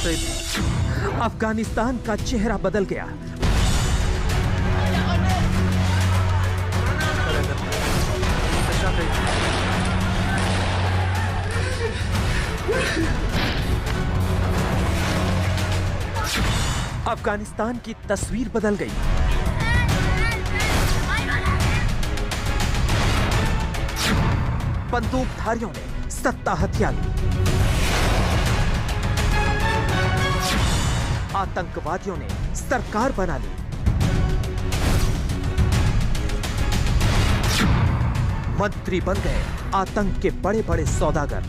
अफगानिस्तान का चेहरा बदल गया। अफगानिस्तान की तस्वीर बदल गई। बंदूकधारियों ने सत्ता हथिया ली। आतंकवादियों ने सरकार बना ली। मंत्री बन गए आतंक के बड़े बड़े सौदागर।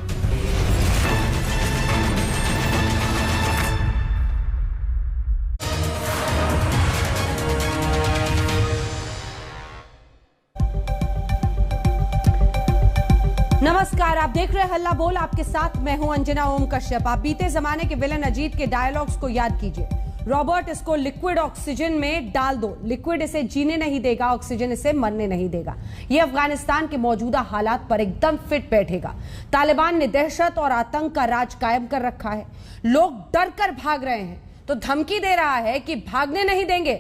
नमस्कार, आप देख रहे हैं हल्ला बोल। आपके साथ मैं हूं अंजना ओम कश्यप। आप बीते जमाने के विलन अजीत के डायलॉग्स को याद कीजिए। रॉबर्ट, इसको लिक्विड ऑक्सीजन में डाल दो। लिक्विड इसे जीने नहीं देगा, ऑक्सीजन इसे मरने नहीं देगा। यह अफगानिस्तान के मौजूदा हालात पर एकदम फिट बैठेगा। तालिबान ने दहशत और आतंक का राज कायम कर रखा है। लोग डर कर भाग रहे हैं तो धमकी दे रहा है कि भागने नहीं देंगे।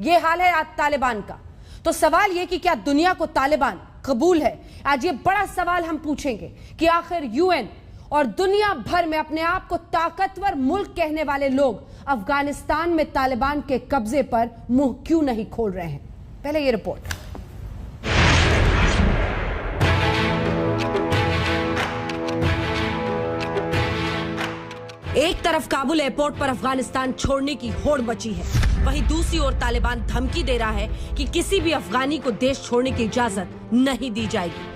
यह हाल है आज तालिबान का। तो सवाल यह कि क्या दुनिया को तालिबान कबूल है? आज ये बड़ा सवाल हम पूछेंगे कि आखिर यूएन और दुनिया भर में अपने आप को ताकतवर मुल्क कहने वाले लोग अफगानिस्तान में तालिबान के कब्जे पर मुंह क्यों नहीं खोल रहे हैं। पहले ये रिपोर्ट। एक तरफ काबुल एयरपोर्ट पर अफगानिस्तान छोड़ने की होड़ मची है, वहीं दूसरी ओर तालिबान धमकी दे रहा है कि किसी भी अफगानी को देश छोड़ने की इजाजत नहीं दी जाएगी।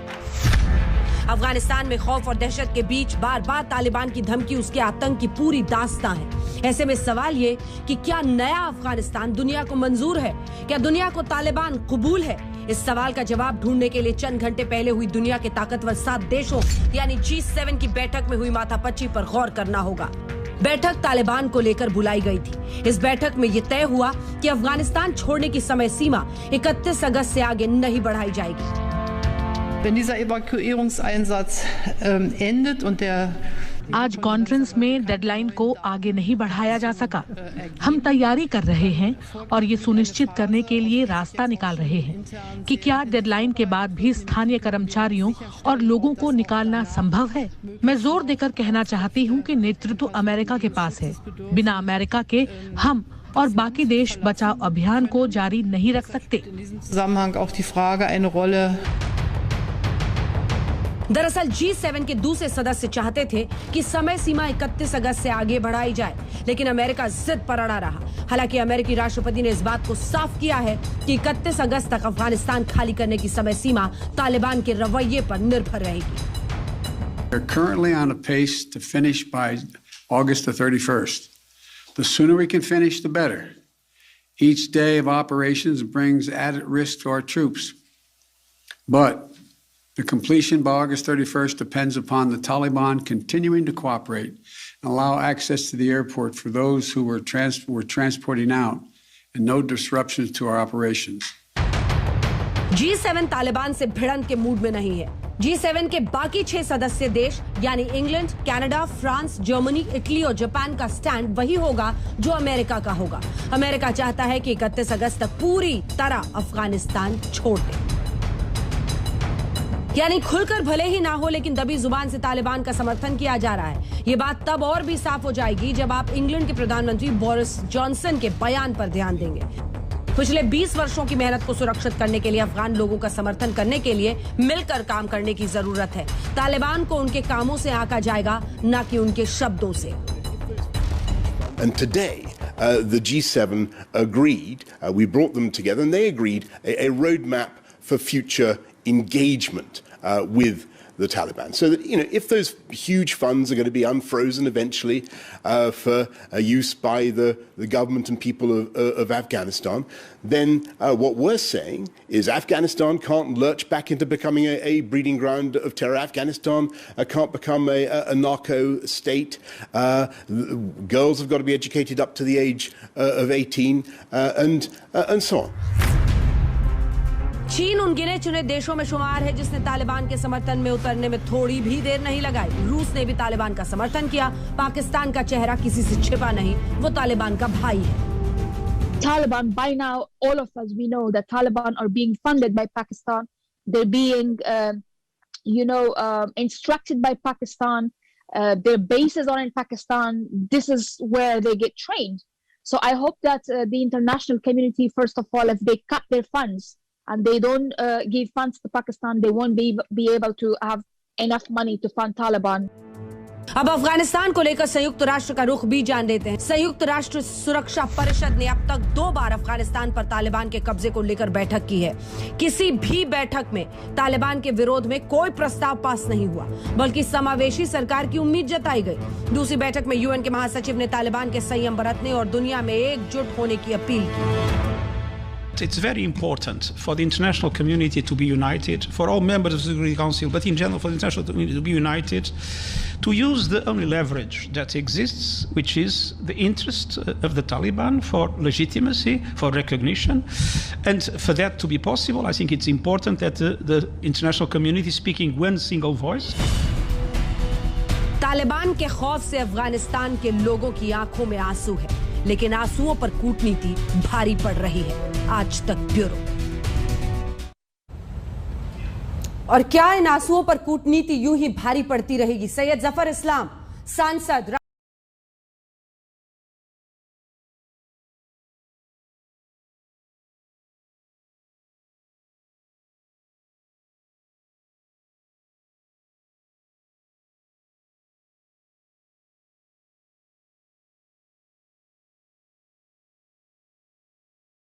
अफगानिस्तान में खौफ और दहशत के बीच बार बार तालिबान की धमकी उसके आतंक की पूरी दास्तां है। ऐसे में सवाल ये कि क्या नया अफगानिस्तान दुनिया को मंजूर है? क्या दुनिया को तालिबान कबूल है? इस सवाल का जवाब ढूंढने के लिए चंद घंटे पहले हुई दुनिया के ताकतवर 7 देशों यानी G7 की बैठक में हुई माथापच्ची पर गौर करना होगा। बैठक तालिबान को लेकर बुलाई गई थी। इस बैठक में यह तय हुआ कि अफगानिस्तान छोड़ने की समय सीमा 31 अगस्त से आगे नहीं बढ़ाई जाएगी। Wenn dieser Evakuierungseinsatz endet und der आज कॉन्फ्रेंस में डेडलाइन को आगे नहीं बढ़ाया जा सका। हम तैयारी कर रहे हैं और ये सुनिश्चित करने के लिए रास्ता निकाल रहे हैं कि क्या डेडलाइन के बाद भी स्थानीय कर्मचारियों और लोगों को निकालना संभव है। मैं जोर देकर कहना चाहती हूँ कि नेतृत्व अमेरिका के पास है। बिना अमेरिका के हम और बाकी देश बचाव अभियान को जारी नहीं रख सकते। दरअसल G7 के दूसरे सदस्य चाहते थे कि समय सीमा 31 अगस्त से आगे बढ़ाई जाए, लेकिन अमेरिका जिद पर अड़ा रहा। हालांकि अमेरिकी राष्ट्रपति ने इस बात को साफ किया है कि 31 अगस्त तक अफगानिस्तान खाली करने की समय सीमा तालिबान के रवैये पर निर्भर रहेगी। We're currently on a pace to finish by August the 31st. The sooner we can finish, the better. Each day of operations brings added risk to our troops. But the completion by August 31st depends upon the Taliban continuing to cooperate and allow access to the airport for those who were transporting out and no disruptions to our operations. G7 Taliban से भिड़ंत के mood में नहीं है। G7 के बाकी 6 सदस्य देश यानी England, Canada, France, Germany, Italy और जापान का स्टैंड वही होगा जो अमेरिका का होगा। अमेरिका चाहता है कि 31 अगस्त तक पूरी तरह अफगानिस्तान छोड़ दे। यानी खुलकर भले ही ना हो, लेकिन दबी जुबान से तालिबान का समर्थन किया जा रहा है। ये बात तब और भी साफ हो जाएगी जब आप इंग्लैंड के प्रधानमंत्री बोरिस जॉनसन के बयान पर ध्यान देंगे। पिछले 20 वर्षों की मेहनत को सुरक्षित करने के लिए अफगान लोगों का समर्थन करने के लिए मिलकर काम करने की जरूरत है। तालिबान को उनके कामों से आंका जाएगा, न कि उनके शब्दों से। And today, the G7 agreed, we brought them together and they agreed a roadmap for future engagement with the Taliban, so that if those huge funds are going to be unfrozen eventually for use by the government and people of Afghanistan, then what we're saying is Afghanistan can't lurch back into becoming a breeding ground of terror. Afghanistan can't become a narco state. Girls have got to be educated up to the age of 18 and so on. चीन उन गिने चुने देशों में शुमार है जिसने तालिबान के समर्थन में उतरने में थोड़ी भी देर नहीं लगाई। रूस ने भी तालिबान का समर्थन किया। पाकिस्तान का चेहरा किसी से छिपा नहीं, वो तालिबान का भाई है। Taliban, by now, all of us, we know that Taliban are being funded by Pakistan. They're being, instructed by Pakistan. Their bases are in Pakistan. This is where they get trained. So I hope that the international community, first of all, if they cut their funds and they don't give funds to Pakistan, they won't be able to have enough money to fund Taliban. अब अफगानिस्तान को लेकर संयुक्त राष्ट्र का रुख भी जान लेते हैं। संयुक्त राष्ट्र सुरक्षा परिषद ने अब तक 2 बार अफगानिस्तान पर तालिबान के कब्जे को लेकर बैठक की है। किसी भी बैठक में तालिबान के विरोध में कोई प्रस्ताव पास नहीं हुआ, बल्कि समावेशी सरकार की उम्मीद जताई गई। दूसरी बैठक में यूएन के महासचिव ने तालिबान के संयम बरतने और दुनिया में एकजुट होने की अपील की। It's very important for the international community to be united, for all members of the Security Council, but in general for the international community to be united, to use the only leverage that exists, which is the interest of the Taliban for legitimacy, for recognition. And for that to be possible, I think it's important that the international community is speaking one single voice. Taliban के खौफ से अफगानिस्तान के लोगों की आंखों में आंसू है, लेकिन आंसुओं पर कूटनीति भारी पड़ रही है। आज तक ब्यूरो। और क्या इन आंसुओं पर कूटनीति यूं ही भारी पड़ती रहेगी? सैयद जफर इस्लाम, सांसद।